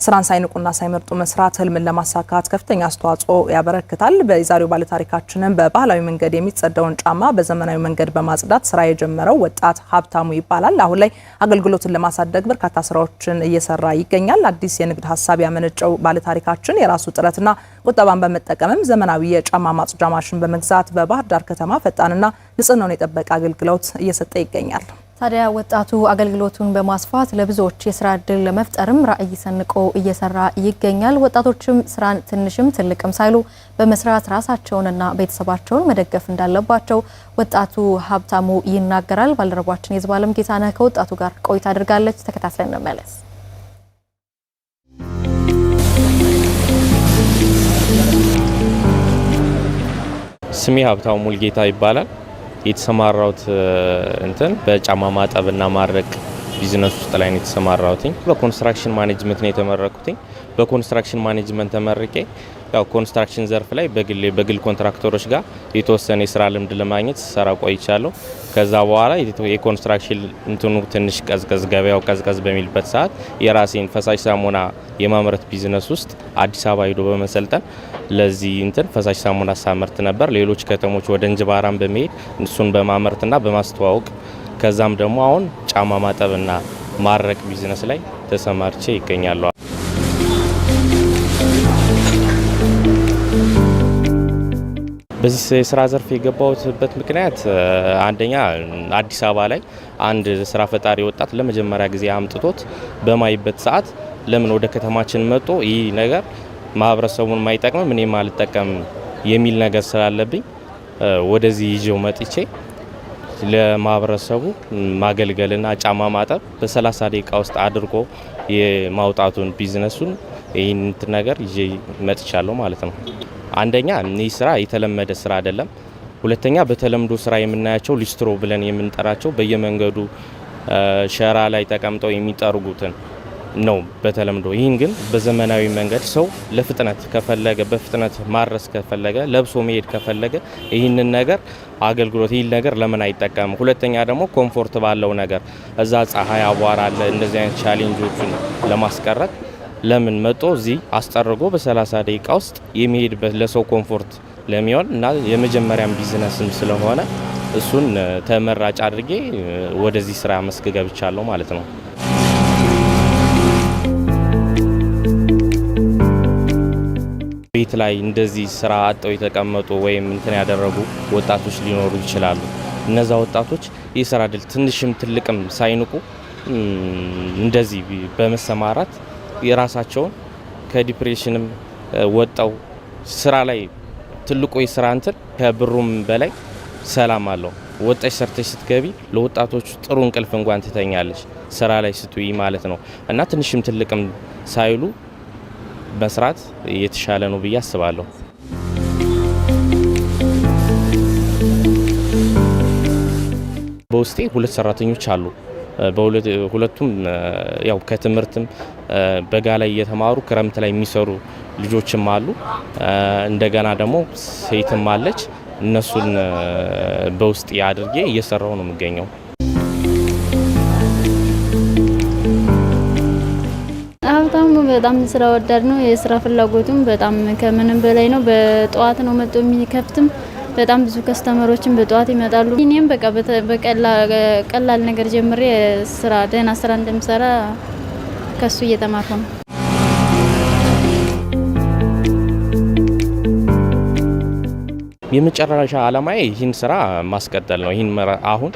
ስራን ሳይንቁና ሳይመርጡ መስራት ህልምን ለማሳካት ከፍተኛ አስተዋጽኦ ያበረክታል። በዛሬው ባለታሪካችንን በባህላዊ መንገድ የሚጸዳውን ጫማ በዘመናዊ መንገድ በማጽዳት ስራ የጀመረው ወጣት ሀብታሙ ይባላል። አሁን ላይ አገልግሎትን ለማሳደግ በርካታ ስራዎችን እየሰራ ይገኛል። አዲስ የንግድ ሀሳብ ያመነጨው ባለታሪካችን የራሱ ጥረትና ቁጠባን በመጠቀምም ዘመናዊ የጫማ ማጽጃ ማሽን በመግዛት በባህር ዳር ከተማ ፈጣንና ንጽህናውን የጠበቀ አገልግሎት እየሰጠ ይገኛል። ታዲያ ወጣቱ አገልግሎቱን በማስፋት ለብዙዎች የስራ እድል ለመፍጠርም ራዕይ ሰንቆ እየሰራ ይገኛል። ወጣቶችም ስራን ትንሽም ትልቅም ሳይሉ በመስራት ራሳቸውንና ቤተሰባቸውን መደገፍ እንዳለባቸው ወጣቱ ሀብታሙ ይናገራል። ባልደረባችን የዝባለም ጌታነህ ከወጣቱ ጋር ቆይታ አድርጋለች። ተከታትለን እንመለስ። ስሜ ሀብታሙ ሙልጌታ ይባላል። የተሰማራሁት በጫማ ማጠብና ማድረቅ ቢዝነስ ውስጥ ላይ ነው የተሰማራሁት። በኮንስትራክሽን ማኔጅመንት ነው የተመረኩት። በኮንስትራክሽን ማኔጅመንት ተመርቄ ያው ኮንስትራክሽን ዘርፍ ላይ በግል ኮንትራክተሮች ጋር የተወሰነ የስራ ልምድ ለማግኘት ሰራ ቆይቻለሁ። ከዛ በኋላ የኮንስትራክሽን ትንሽ ገበያው ቀዝቀዝ በሚልበት ሰዓት የራሴን ፈሳሽ ሳሙና የማምረት ቢዝነስ ውስጥ አዲስ አበባ ሄዶ በመሰልጠን ለዚህ ፈሳሽ ሳሙና ሳመርት ነበር። ሌሎች ከተሞች ወደ እንጅባራን በመሄድ እሱን በማምረትና በማስተዋወቅ ከዛም ደግሞ አሁን ጫማ ማጠብና ማረቅ ቢዝነስ ላይ ተሰማርቼ ይገኛለሁ። በዚህ የስራ ዘርፍ የገባሁበት ምክንያት አንደኛ አዲስ አበባ ላይ አንድ ስራ ፈጣሪ ወጣት ለመጀመሪያ ጊዜ አምጥቶት በማይበት ሰዓት ለምን ወደ ከተማችን መጥቶ ይህ ነገር ማህበረሰቡን ማይጠቅም ምንም አልጠቀም የሚል ነገር ስላለብኝ ወደዚህ ይዤው መጥቼ ለማህበረሰቡ ማገልገልና ጫማ ማጠብ በ30 ደቂቃ ውስጥ አድርጎ የማውጣቱን ቢዝነሱን ይህን ነገር ይዤ መጥቻለሁ ማለት ነው። አንደኛ ይህ ስራ የተለመደ ስራ አይደለም። ሁለተኛ በተለምዶ ስራ የምናያቸው ሊስትሮ ብለን የምንጠራቸው በየመንገዱ ሸራ ላይ ተቀምጠው የሚጠርጉትን ነው በተለምዶ። ይህን ግን በዘመናዊ መንገድ ሰው ለፍጥነት ከፈለገ በፍጥነት ማድረስ ከፈለገ ለብሶ መሄድ ከፈለገ ይህንን ነገር አገልግሎት ይህን ነገር ለምን አይጠቀም? ሁለተኛ ደግሞ ኮምፎርት ባለው ነገር እዛ ፀሐይ አቧራ አለ እንደዚህ አይነት ቻሌንጆችን ለማስቀረት ለምን መጥቶ እዚህ አስጠርጎ በ30 ደቂቃ ውስጥ የሚሄድበት ለሰው ኮምፎርት ለሚሆን እና የመጀመሪያም ቢዝነስም ስለሆነ እሱን ተመራጭ አድርጌ ወደዚህ ስራ መስክ ገብቻለሁ ማለት ነው። ቤት ላይ እንደዚህ ስራ አጥተው የተቀመጡ ወይም ያደረጉ ወጣቶች ሊኖሩ ይችላሉ። እነዛ ወጣቶች የስራ እድል ትንሽም ትልቅም ሳይንቁ እንደዚህ በመሰማራት የራሳቸውን ከዲፕሬሽንም ወጣው ስራ ላይ ትልቁ የስራ ከብሩም በላይ ሰላም አለው። ወጣሽ ሰርተሽ ስትገቢ ለወጣቶች ጥሩ እንቅልፍ እንኳን ትተኛለሽ ስራ ላይ ስትይ ማለት ነው። እና ትንሽም ትልቅም ሳይሉ መስራት የተሻለ ነው ብዬ አስባለሁ። በውስጤ 2 ሰራተኞች አሉ። በሁለቱም ያው ከትምህርትም በጋ ላይ እየተማሩ ክረምት ላይ የሚሰሩ ልጆችም አሉ። እንደገና ደግሞ ሴትም አለች። እነሱን በውስጥ አድርጌ እየሰራው ነው የምገኘው። ሀብታሙ በጣም ስራ ወዳድ ነው። የስራ ፍላጎቱም በጣም ከምንም በላይ ነው። በጠዋት ነው መጥቶ የሚከፍትም በጣም ብዙ ከስተመሮችን በጠዋት ይመጣሉ። እኔም በቀላል ነገር ጀምሬ ደህና ስራ እንደምሰራ ከሱ እየተማርኩ ነው። የመጨረሻ ዓላማዬ ይህን ስራ ማስቀጠል ነው። ይህን አሁን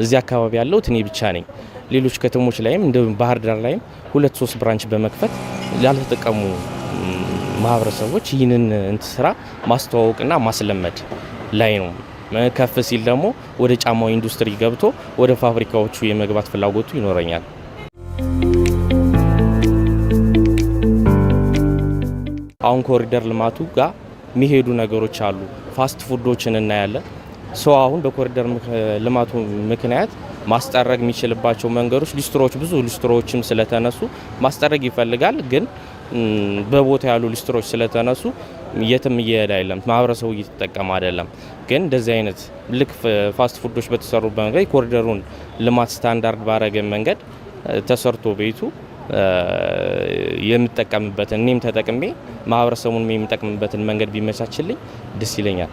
እዚህ አካባቢ ያለው እኔ ብቻ ነኝ። ሌሎች ከተሞች ላይም እንደ ባህር ዳር ላይም 2-3 ብራንች በመክፈት ያልተጠቀሙ ማህበረሰቦች ይህንን ስራ ማስተዋወቅና ማስለመድ ላይ ነው። ከፍ ሲል ደግሞ ወደ ጫማው ኢንዱስትሪ ገብቶ ወደ ፋብሪካዎቹ የመግባት ፍላጎቱ ይኖረኛል። አሁን ኮሪደር ልማቱ ጋር የሚሄዱ ነገሮች አሉ። ፋስት ፉዶችን እናያለን። ሰው አሁን በኮሪደር ልማቱ ምክንያት ማስጠረግ የሚችልባቸው መንገዶች ብዙ ሊስትሮዎችም ስለተነሱ ማስጠረግ ይፈልጋል ግን በቦታ ያሉ ሊስትሮች ስለተነሱ የትም እየሄደ አይደለም፣ ማህበረሰቡ እየተጠቀመ አይደለም። ግን እንደዚህ አይነት ልክ ፋስት ፉዶች በተሰሩበት መንገድ ኮሪደሩን ልማት ስታንዳርድ ባረገ መንገድ ተሰርቶ ቤቱ የምጠቀምበትን እኔም ተጠቅሜ ማህበረሰቡን የሚጠቅምበትን መንገድ ቢመቻችልኝ ደስ ይለኛል።